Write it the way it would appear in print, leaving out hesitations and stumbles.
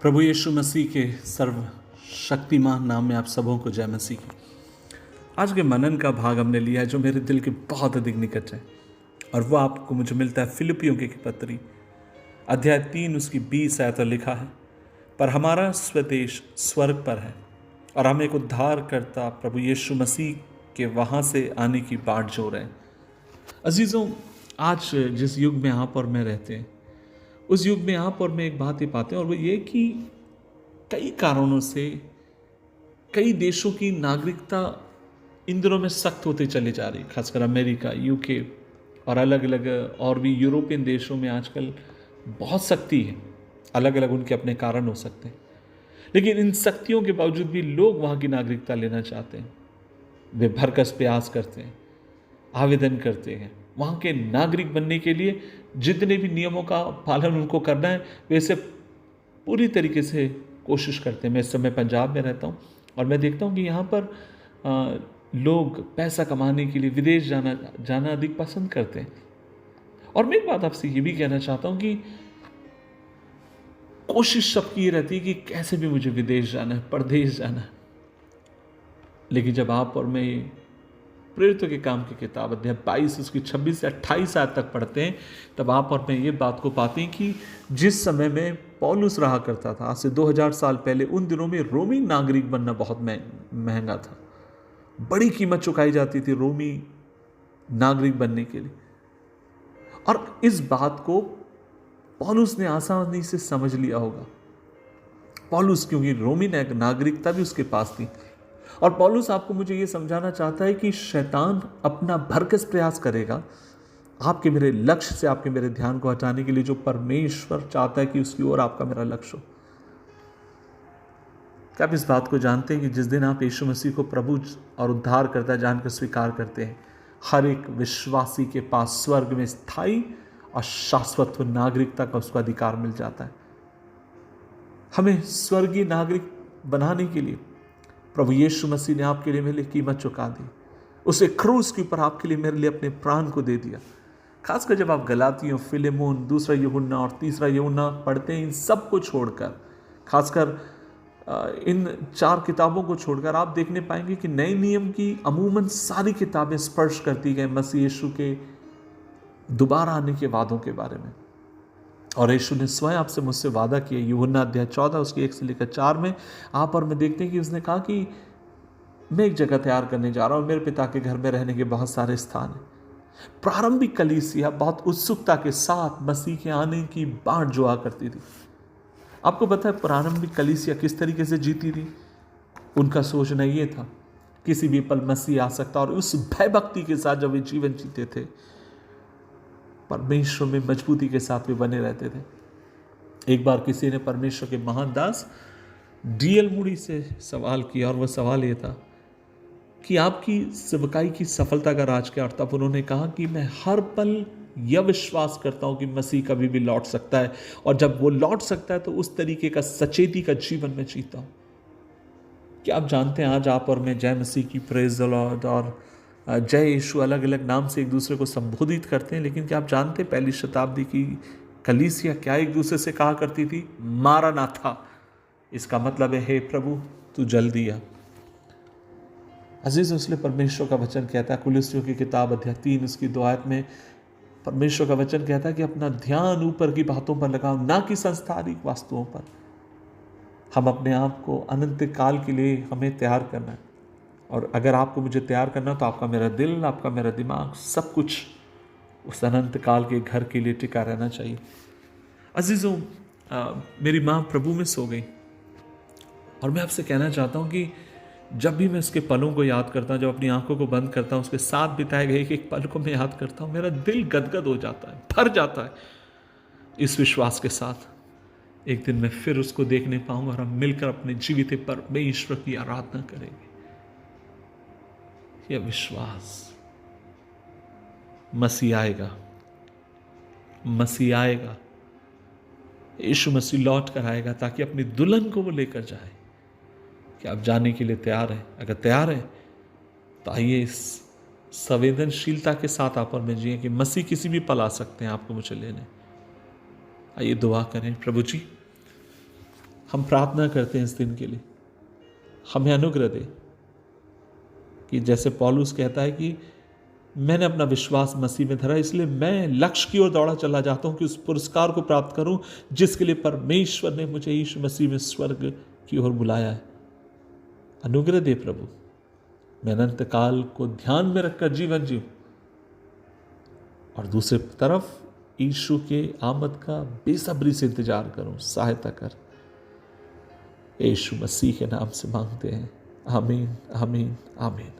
प्रभु यीशु मसीह के सर्वशक्तिमान नाम में आप सबों को जय मसीह की। आज के मनन का भाग हमने लिया है जो मेरे दिल के बहुत अधिक निकट है, और वो आपको मुझे मिलता है फिलिपियों की पत्री अध्याय 3 उसकी 20 आयत लिखा है, पर हमारा स्वदेश स्वर्ग पर है और हम एक उद्धारकर्ता प्रभु यीशु मसीह के वहाँ से आने की बाट जो रहे हैं। अजीज़ों, आज जिस युग में आप और मैं रहते हैं उस युग में आप और मैं एक बात ही पाते हैं, और वो ये कि कई कारणों से कई देशों की नागरिकता इन दिनों में सख्त होते चली जा रही, खासकर अमेरिका, यूके और अलग अलग और भी यूरोपियन देशों में आजकल बहुत सख्ती है। अलग अलग उनके अपने कारण हो सकते हैं, लेकिन इन सख्तियों के बावजूद भी लोग वहाँ की नागरिकता लेना चाहते हैं। वे भरकस प्रयास करते हैं, आवेदन करते हैं वहाँ के नागरिक बनने के लिए। जितने भी नियमों का पालन उनको करना है वे इसे पूरी तरीके से कोशिश करते हैं। मैं इस समय पंजाब में रहता हूँ और मैं देखता हूँ कि यहाँ पर लोग पैसा कमाने के लिए विदेश जाना अधिक पसंद करते हैं। और मैं एक बात आपसे ये भी कहना चाहता हूँ कि कोशिश सबकी ये रहती है कि कैसे भी मुझे विदेश जाना है, परदेश जाना है। लेकिन जब आप और मैं प्रेरितों के काम की किताब अध्याय 22 उसकी 26 से 28 आयत तक पढ़ते हैं, तब आप और मैं ये बात को पाते हैं कि जिस समय में पौलुस रहा करता था, आज से 2000 साल पहले, उन दिनों में रोमी नागरिक बनना बहुत महंगा था। बड़ी कीमत चुकाई जाती थी रोमी नागरिक बनने के लिए। और इस बात को पौलुस ने आसानी से समझ लिया होगा। पौलुस, क्योंकि रोमी नागरिकता भी उसके पास थी, और पौलुस आपको मुझे ये समझाना चाहता है कि शैतान अपना भरकस प्रयास करेगा आपके मेरे लक्ष्य से, आपके मेरे ध्यान को हटाने के लिए, जो परमेश्वर चाहता है कि उसकी ओर आपका मेरा लक्ष्य हो। क्या आप इस बात को जानते हैं कि जिस दिन आप यीशु मसीह को प्रभु और उद्धार करता जानकर स्वीकार करते हैं, हर एक विश्वासी के पास स्वर्ग में स्थायी और शाश्वत नागरिकता का उसको अधिकार मिल जाता है। हमें स्वर्गीय नागरिक बनाने के लिए प्रभु यीशु मसीह ने आपके लिए मेरे लिए कीमत चुका दी। उसे क्रूस के ऊपर आपके लिए मेरे लिए अपने प्राण को दे दिया। खासकर जब आप गलातियों, फिलेमोन, दूसरा यूहन्ना और तीसरा यूहन्ना पढ़ते हैं, इन सब को छोड़कर, खासकर इन 4 किताबों को छोड़कर, आप देखने पाएंगे कि नए नियम की अमूमन सारी किताबें स्पर्श करती गई मसीह यीशु के दोबारा आने के वादों के बारे में। और यीशु ने स्वयं आपसे मुझसे वादा किया। यूहन्ना अध्याय 14 उसकी 1 से लेकर 4 में आप और मैं देखते हैं कि उसने कहा कि मैं एक जगह तैयार करने जा रहा हूँ, मेरे पिता के घर में रहने के बहुत सारे स्थान हैं। प्रारंभिक कलीसिया बहुत उत्सुकता के साथ मसीह के आने की बाट जोआ करती थी। आपको पता है प्रारंभिक कलीसिया किस तरीके से जीती थी? उनका सोचना ये था किसी भी पल मसीह आ सकता, और उस भय भक्ति के साथ जब वे जीवन जीते थे, परमेश्वर में मजबूती के साथ वे बने रहते थे। एक बार किसी ने परमेश्वर के महान दास डीएल मूडी से सवाल किया, और वह सवाल ये था कि आपकी सेवकाई की सफलता का राज क्या? और तब उन्होंने कहा कि मैं हर पल यह विश्वास करता हूं कि मसीह कभी भी लौट सकता है, और जब वो लौट सकता है तो उस तरीके का सचेती का जीवन में जीता हूं। क्या आप जानते हैं आज आप और मैं जय मसीह की, प्रेज द लॉर्ड और जय यीशु अलग अलग नाम से एक दूसरे को संबोधित करते हैं, लेकिन क्या आप जानते हैं पहली शताब्दी की कलीसिया क्या एक दूसरे से कहा करती थी? मारानाथा। इसका मतलब है हे प्रभु तू जल्दी आ। अजीज, इसलिए परमेश्वर का वचन कहता है, कुलुस्सियों की किताब अध्याय 3 उसकी 2 आयत में परमेश्वर का वचन कहता है कि अपना ध्यान ऊपर की बातों पर लगाओ, ना कि संसारिक वस्तुओं पर। हम अपने आप को अनंत काल के लिए हमें तैयार करना है, और अगर आपको मुझे तैयार करना तो आपका मेरा दिल, आपका मेरा दिमाग, सब कुछ उस अनंत काल के घर के लिए टिका रहना चाहिए। अजीजों, मेरी माँ प्रभु में सो गई, और मैं आपसे कहना चाहता हूँ कि जब भी मैं उसके पलों को याद करता हूँ, जब अपनी आंखों को बंद करता हूँ, उसके साथ बिताए गए एक पल को मैं याद करता हूँ, मेरा दिल गदगद हो जाता है, भर जाता है इस विश्वास के साथ एक दिन मैं फिर उसको देखने पाऊंगा और हम मिलकर अपने जीवित परमेश्वर की आराधना करेंगे। यह विश्वास, मसीह आएगा, मसीह आएगा, यीशु मसीह लौट कर आएगा ताकि अपनी दुल्हन को वो लेकर जाए। क्या आप जाने के लिए तैयार हैं? अगर तैयार हैं तो आइए इस संवेदनशीलता के साथ आप और मैं जिए कि मसीह किसी भी पल आ सकते हैं आपको मुझे लेने। आइए दुआ करें। प्रभु जी, हम प्रार्थना करते हैं इस दिन के लिए, हमें अनुग्रह दे कि जैसे पौलुस कहता है कि मैंने अपना विश्वास मसीह में धरा, इसलिए मैं लक्ष्य की ओर दौड़ा चला जाता हूं कि उस पुरस्कार को प्राप्त करूं जिसके लिए परमेश्वर ने मुझे यीशु मसीह में स्वर्ग की ओर बुलाया है। अनुग्रह दे प्रभु, मैं अनंत काल को ध्यान में रखकर जीवन जीऊं और दूसरी तरफ यीशु के आमद का बेसब्री से इंतजार करूं। सहायता कर, यीशु मसीह के नाम से मांगते हैं, आमीन आमीन आमीन।